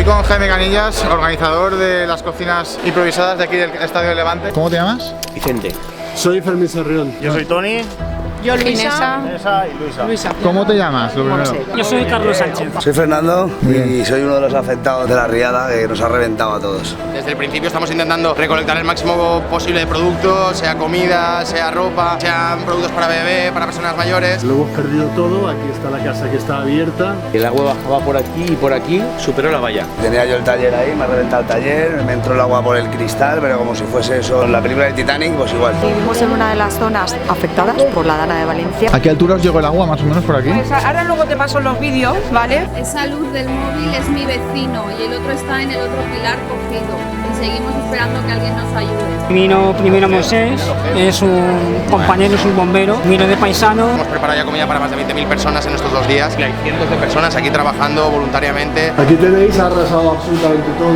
con Jaime Canillas, organizador de las cocinas improvisadas de aquí del Estadio de Levante. ¿Cómo te llamas? Vicente. Soy Fermín Sarrión. Yo soy Tony. Yo Luisa y Luisa. ¿Cómo te llamas? Lo primero. Yo soy Carlos Sánchez. Soy Fernando y soy uno de los afectados de la riada que nos ha reventado a todos. Desde el principio estamos intentando recolectar el máximo posible de productos, sea comida, sea ropa, sean productos para bebé, para personas mayores. Lo hemos perdido todo, aquí está la casa que está abierta. El agua bajaba por aquí y por aquí superó la valla. Tenía yo el taller ahí, me ha reventado el taller, me entró el agua por el cristal, pero como si fuese eso la película de Titanic, pues igual. Vivimos en una de las zonas afectadas por la Dana de Valencia. ¿A qué altura os llegó el agua más o menos por aquí? Pues ahora luego te paso los vídeos, ¿vale? Esa luz del móvil es mi vecino y el otro está en el otro pilar cogido. Y seguimos esperando que alguien nos ayude. Vino primero Moisés, es un compañero, es un bombero, vino de paisano. Hemos preparado ya comida para más de 20.000 personas en estos 2 días. Y hay cientos de personas aquí trabajando voluntariamente. Aquí tenéis, ha arrasado absolutamente todo.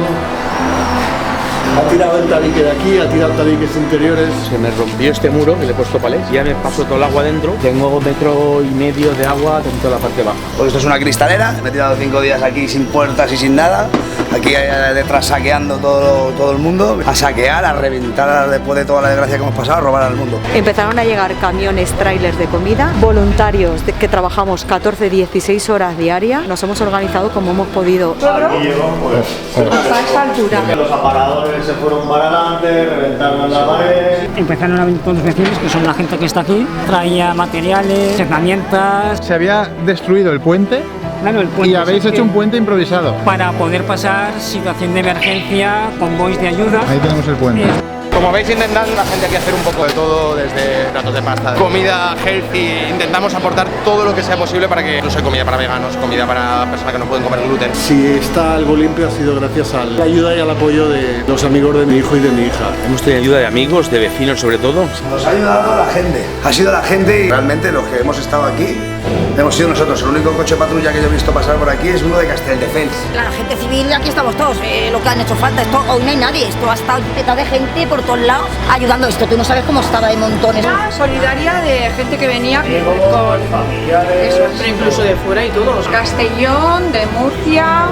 Ha tirado el tabique de aquí, ha tirado tabiques interiores. Se me rompió este muro que le he puesto palés. Ya me paso todo el agua dentro. Tengo 1,5 metros de agua en toda la parte baja. Pues esto es una cristalera, me he tirado 5 días aquí sin puertas y sin nada. Aquí detrás saqueando todo el mundo. A saquear, a reventar después de toda la desgracia que hemos pasado, a robar al mundo. Empezaron a llegar camiones, trailers de comida, voluntarios que trabajamos 14-16 horas diarias. Nos hemos organizado como hemos podido. Aquí llegó, pues, hasta esa altura. Los aparadores se fueron para adelante, reventaron la pared. Empezaron a venir todos los vecinos, que son la gente que está aquí, traía materiales, herramientas. Se había destruido el puente. Claro, el puente Y habéis hecho un puente improvisado. para poder pasar situación de emergencia, convoys de ayuda. Ahí tenemos el puente. Como veis, intentan la gente aquí hacer un poco de todo, desde platos de pasta, comida healthy. Intentamos aportar todo lo que sea posible para que incluso hay comida para veganos, comida para personas que no pueden comer gluten. Si está algo limpio ha sido gracias a la ayuda y al apoyo de los amigos de mi hijo y de mi hija. Hemos tenido ayuda de amigos, de vecinos sobre todo. Nos ha ayudado la gente, ha sido la gente y realmente los que hemos estado aquí hemos sido nosotros. El único coche patrulla que yo he visto pasar por aquí es uno de Castelldefels. La gente civil, aquí estamos todos, lo que han hecho falta, esto hoy no hay nadie, esto ha estado petado de gente por todos lados ayudando esto, tú no sabes cómo estaba de montones. Una solidaria de gente que venía Con familiares. eso, pero incluso de fuera y todos. Castellón, de Murcia,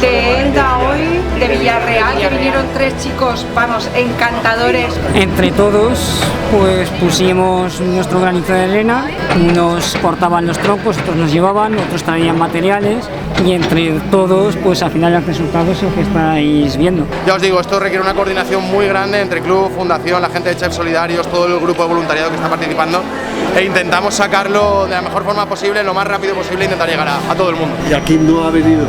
de Elda hoy, de Villarreal, que vinieron 3 chicos, vamos, encantadores. Entre todos, pues pusimos nuestro granito de arena, unos cortaban los troncos, otros nos llevaban, otros traían materiales y entre todos, pues al final el resultado es lo que estáis viendo. Ya os digo, esto requiere una coordinación muy grande entre club, fundación, la gente de Chefs Solidarios, todo el grupo de voluntariado que está participando e intentamos sacarlo de la mejor forma posible, lo más rápido posible e intentar llegar a todo el mundo. Y aquí no ha venido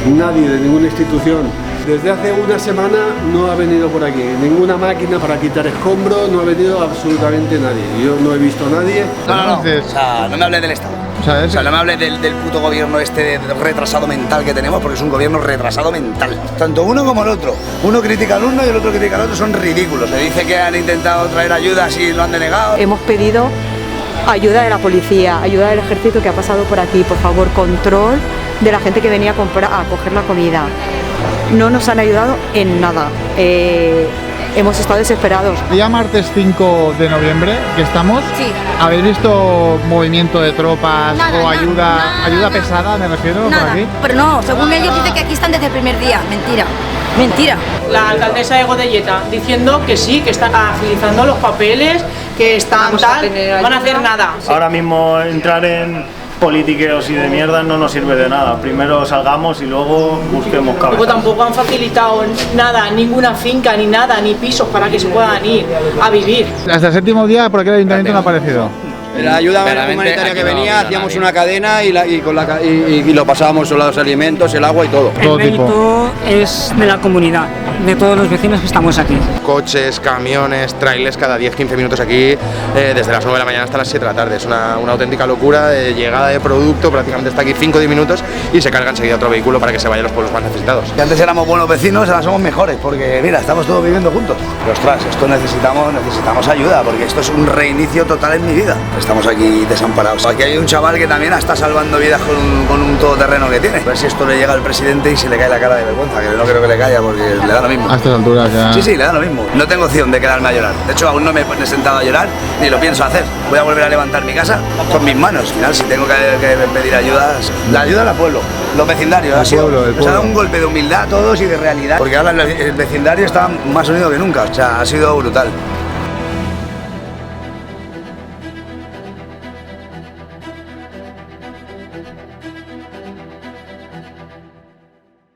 nadie de ninguna institución. Desde hace una semana no ha venido por aquí ninguna máquina para quitar escombros, no ha venido absolutamente nadie. Yo no he visto a nadie. No, Entonces- o sea, no me hables del Estado. O sea, No me hables del puto gobierno este retrasado mental que tenemos, porque es un gobierno retrasado mental. Tanto uno como el otro. Uno critica al uno y el otro critica al otro, son ridículos. Se dice que han intentado traer ayudas y lo han denegado. Hemos pedido ayuda de la policía, ayuda del ejército que ha pasado por aquí, por favor, control de la gente que venía a coger la comida. No nos han ayudado en nada. Hemos estado desesperados. Día martes 5 de noviembre que estamos, Sí. ¿habéis visto movimiento de tropas Nada, o nada, ayuda nada. pesada, me refiero, por Nada, aquí? pero no, según ellos dicen que aquí están desde el primer día, mentira, mentira. La alcaldesa de Godelleta diciendo que sí, que están agilizando los papeles, que están tal, van a hacer nada. Ahora mismo entrar en politiqueos y de mierda no nos sirve de nada. Primero salgamos y luego busquemos Luego cabezas. tampoco han facilitado nada, ninguna finca, ni nada, ni pisos para que se puedan ir a vivir. Hasta el 7º día por aquí el ayuntamiento no ha aparecido. La ayuda humanitaria que venía, hacíamos una cadena y lo pasábamos los alimentos, el agua y todo. El mérito es de la comunidad, de todos los vecinos que estamos aquí. Coches, camiones, trailers cada 10-15 minutos aquí, desde las 9 de la mañana hasta las 7 de la tarde. Es una auténtica locura de llegada de producto, prácticamente está aquí 5-10 minutos y se carga enseguida otro vehículo para que se vaya a los pueblos más necesitados. Que antes éramos buenos vecinos, ahora somos mejores, porque mira, estamos todos viviendo juntos. Pero ostras, esto necesitamos ayuda, porque esto es un reinicio total en mi vida. Estamos aquí desamparados. Aquí hay un chaval que también está salvando vidas con un todoterreno que tiene. A ver si esto le llega al presidente y se le cae la cara de vergüenza, que no creo que le caiga porque le da lo mismo. A estas alturas ya. Sí, le da lo mismo. No tengo opción de quedarme a llorar. De hecho, aún no me he sentado a llorar, ni lo pienso hacer. Voy a volver a levantar mi casa con mis manos. Al final, si tengo que pedir ayuda, la ayuda al pueblo, los vecindarios. Nos ha dado un golpe de humildad a todos y de realidad. Porque ahora el vecindario está más unido que nunca. O sea, ha sido brutal.